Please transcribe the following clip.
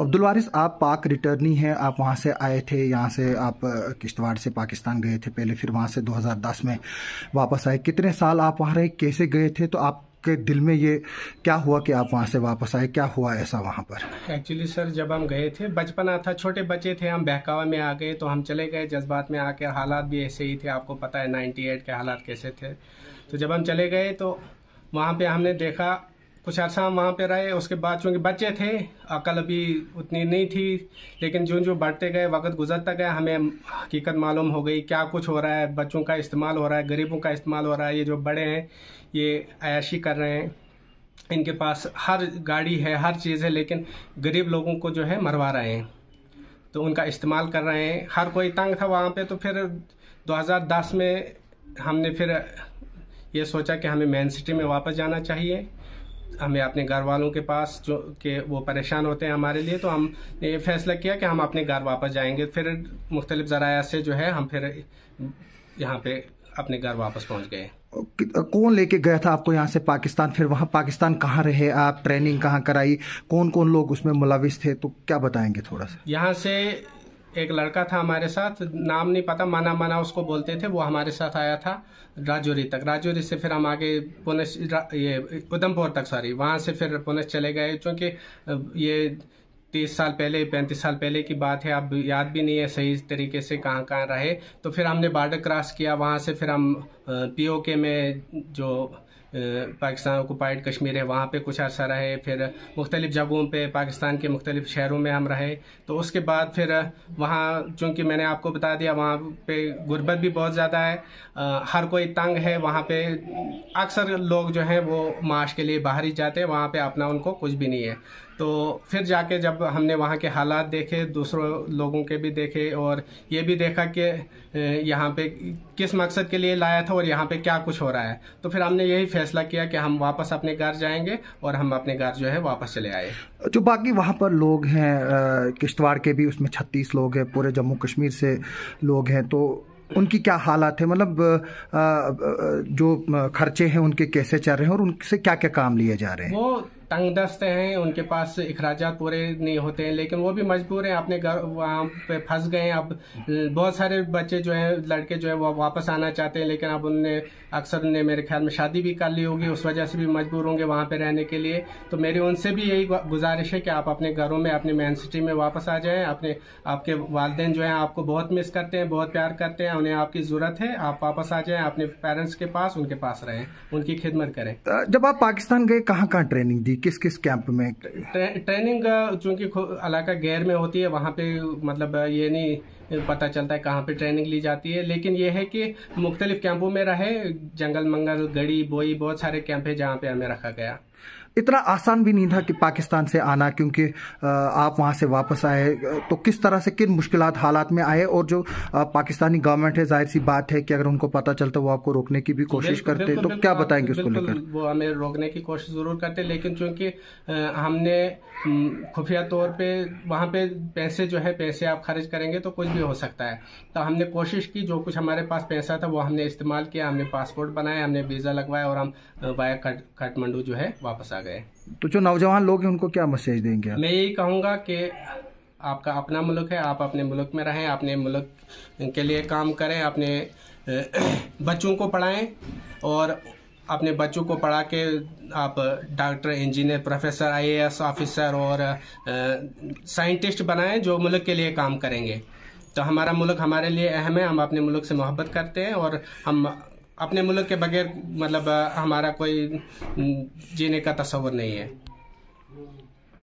अब्दुल वारिस, आप पाक रिटर्नी हैं, आप वहाँ से आए थे, यहाँ से आप किश्तवाड़ से पाकिस्तान गए थे पहले, फिर वहाँ से 2010 में वापस आए। कितने साल आप वहाँ रहे, कैसे गए थे? तो आपके दिल में ये क्या हुआ कि आप वहाँ से वापस आए, क्या हुआ ऐसा वहाँ पर? एक्चुअली सर, जब हम गए थे बचपना था, छोटे बच्चे थे, हम बहकावा में आ गए तो हम चले गए जज्बात में आके। हालात भी ऐसे ही थे, आपको पता है 98 के हालात कैसे थे। तो जब हम चले गए तो वहाँ पे हमने देखा, कुछ अर्सा हम वहाँ पे रहे। उसके बाद चूँकि बच्चे थे, अकल अभी उतनी नहीं थी, लेकिन जो जो बढ़ते गए, वक्त गुजरता गया, हमें हकीकत मालूम हो गई क्या कुछ हो रहा है। बच्चों का इस्तेमाल हो रहा है, गरीबों का इस्तेमाल हो रहा है। ये जो बड़े हैं ये अयाशी कर रहे हैं, इनके पास हर गाड़ी है, हर चीज़ है, लेकिन गरीब लोगों को जो है मरवा रहे हैं, तो उनका इस्तेमाल कर रहे हैं। हर कोई तंग था वहाँ पे। तो फिर 2010 में हमने फिर ये सोचा कि हमें मेन सिटी में वापस जाना चाहिए, हमें अपने घर वालों के पास, जो कि वो परेशान होते हैं हमारे लिए। तो हमने ये फैसला किया कि हम अपने घर वापस जाएंगे। फिर मुख्तलिफ ज़राया से जो है हम फिर यहाँ पे अपने घर वापस पहुँच गए। कौन लेके गया था आपको यहाँ से पाकिस्तान? फिर वहाँ पाकिस्तान कहाँ रहे आप, ट्रेनिंग कहाँ कराई, कौन कौन लोग उसमें मुलविस थे, तो क्या बताएंगे थोड़ा सा? यहाँ से एक लड़का था हमारे साथ, नाम नहीं पता, मना उसको बोलते थे, वो हमारे साथ आया था राजौरी तक। राजौरी से फिर हम आगे पुणे, ये उधमपुर तक, सॉरी, वहाँ से फिर पुणे चले गए। क्योंकि ये 30 साल पहले, 35 साल पहले की बात है, अब याद भी नहीं है सही तरीके से कहाँ कहाँ रहे। तो फिर हमने बॉर्डर क्रॉस किया, वहाँ से फिर हम POK में, जो पाकिस्तान ऑक्युपाइड कश्मीर है, वहाँ पे कुछ अर्सा रहे। फिर मुख्तलिफ जगहों पे पाकिस्तान के मुख्तलिफ शहरों में हम रहे। तो उसके बाद फिर वहाँ, चूँकि मैंने आपको बता दिया, वहाँ पे गुर्बत भी बहुत ज़्यादा है, हर कोई तंग है वहाँ पे। अक्सर लोग जो हैं वो माश के लिए बाहर ही जाते हैं, वहाँ पे अपना उनको कुछ भी नहीं है। तो फिर जाके जब हमने वहाँ के हालात देखे, दूसरों लोगों के भी देखे, और ये भी देखा कि यहाँ पे किस मकसद के लिए लाया था और यहाँ पे क्या कुछ हो रहा है, तो फिर हमने यही फैसला किया कि हम वापस अपने घर जाएंगे, और हम अपने घर जो है वापस चले आए। जो बाकी वहाँ पर लोग हैं, किश्तवाड़ के भी उसमें 36 लोग हैं, पूरे जम्मू कश्मीर से लोग हैं, तो उनकी क्या हालात है? मतलब जो खर्चे हैं उनके कैसे चल रहे हैं, और उनसे क्या क्या काम लिए जा रहे हैं? वो तंग दस्त हैं, उनके पास अखराजात पूरे नहीं होते हैं, लेकिन वो भी मजबूर हैं, अपने घर वहाँ पे फंस गए हैं। अब बहुत सारे बच्चे जो हैं, लड़के जो है, वो वापस आना चाहते हैं, लेकिन अब उनने अक्सर ने मेरे ख्याल में शादी भी कर ली होगी, उस वजह से भी मजबूर होंगे वहाँ पे रहने के लिए। तो मेरी उनसे भी यही गुजारिश है कि आप अपने घरों में, अपनी मेन सिटी में वापस आ जाएं। आपके वालिदैन जो हैं आपको बहुत मिस करते हैं, बहुत प्यार करते हैं, उन्हें आपकी ज़रूरत है। आप वापस आ जाएं अपने पेरेंट्स के पास, उनके पास रहें, उनकी खिदमत करें। जब आप पाकिस्तान गए, कहाँ कहाँ ट्रेनिंग दी, किस किस कैंप में? ट्रेनिंग चूँकि इलाका गैर में होती है, वहाँ पे मतलब ये नहीं पता चलता है कहाँ पे ट्रेनिंग ली जाती है, लेकिन ये है कि मुख्तलिफ कैंपों में रहे, जंगल मंगल, गढ़ी, बोई, बहुत सारे कैंप है जहाँ पे हमें रखा गया। इतना आसान भी नहीं था कि पाकिस्तान से आना, क्योंकि आप वहाँ से वापस आए, तो किस तरह से, किन मुश्किलात हालात में आए? और जो पाकिस्तानी गवर्नमेंट है, जाहिर सी बात है कि अगर उनको पता चलता वो आपको रोकने की भी कोशिश करते, तो क्या बताएंगे उसको लेकर? वो हमें रोकने की कोशिश ज़रूर करते, लेकिन चूँकि हमने खुफिया तौर पे वहाँ पे पैसे जो है, पैसे आप खर्च करेंगे तो कुछ भी हो सकता है। तो हमने कोशिश की, जो कुछ हमारे पास पैसा था वो हमने इस्तेमाल किया, हमने पासपोर्ट बनाया, हमने वीज़ा लगवाया, और हम वाया काठमांडू जो है वापस आ गए। तो जो नौजवान लोग हैं उनको क्या मैसेज देंगे? मैं यही कहूँगा कि आपका अपना मुल्क है, आप अपने मुल्क में रहें, अपने मुल्क के लिए काम करें, अपने बच्चों को पढ़ाएं, और अपने बच्चों को पढ़ा के आप doctor, engineer, professor, IAS officer और साइंटिस्ट बनाएं, जो मुल्क के लिए काम करेंगे। तो हमारा मुल्क हमारे लिए अहम है, हम अपने मुल्क से मोहब्बत करते हैं, और हम अपने मुल्क के बगैर, मतलब हमारा कोई जीने का तस्वर नहीं है।